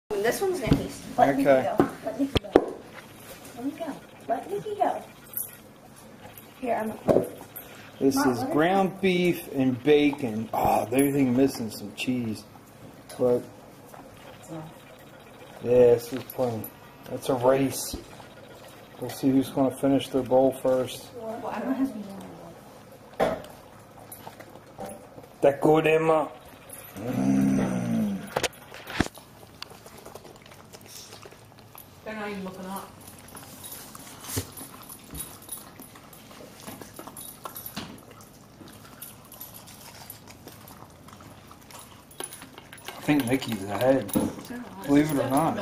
This one's Nikki's. Let Nikki go. Let Nikki go. Let me go. Let Nikki go. Here, I'm. This is ground beef and bacon. Oh, everything missing some cheese. But yeah, this is plenty. It's a race. We'll see who's going to finish their bowl first. Well, I don't have to. That good, Emma? They're not even looking up. I think Nikki's ahead. Believe it or not.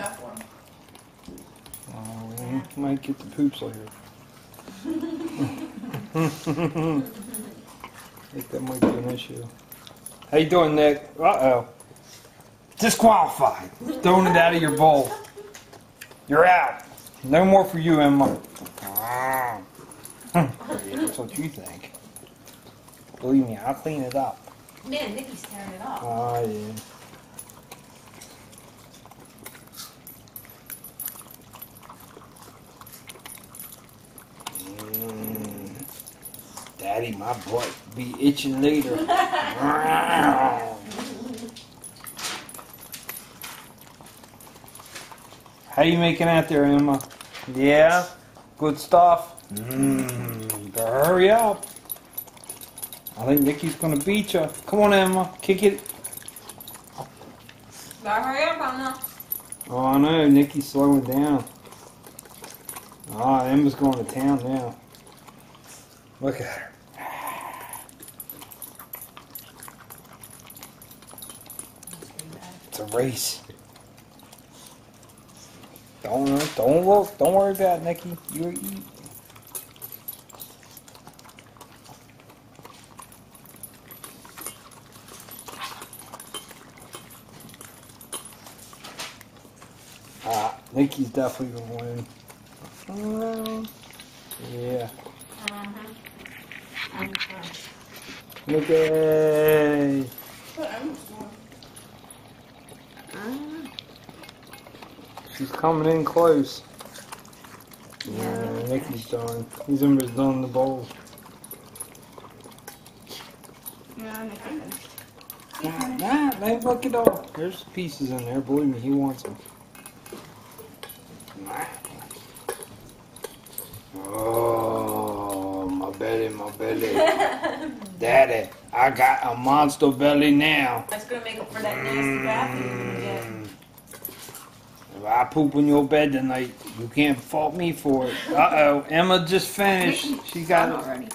We might get the poops later. I think that might be an issue. How you doing, Nick? Uh-oh. Disqualified. Throwing it out of your bowl. You're out. No more for you, Emma. That's what you think. Believe me, I'll clean it up. Man, Nikki's tearing it off. Oh, yeah. Daddy, my butt be itching later. How you making out there, Emma? Yeah? Good stuff? Better hurry up. I think Nikki's gonna beat you. Come on, Emma. Kick it. Better hurry up, Emma. Oh, I know. Nikki's slowing down. Ah, Emma's going to town now. Look at her. It's a race. Don't look. Don't worry about it, Nikki. You eat. Nikki's definitely gonna win. Yeah. Nikki. She's coming in close. Yeah, Nikki's done. He's almost done the bowl. Yeah, Nikki. Nah, look it up. There's pieces in there. Believe me, he wants them. Oh, my belly. Daddy, I got a monster belly now. That's gonna make up for that nasty bathroom again. If I poop in your bed tonight, you can't fault me for it. Uh-oh, Emma just finished. She got it. Already.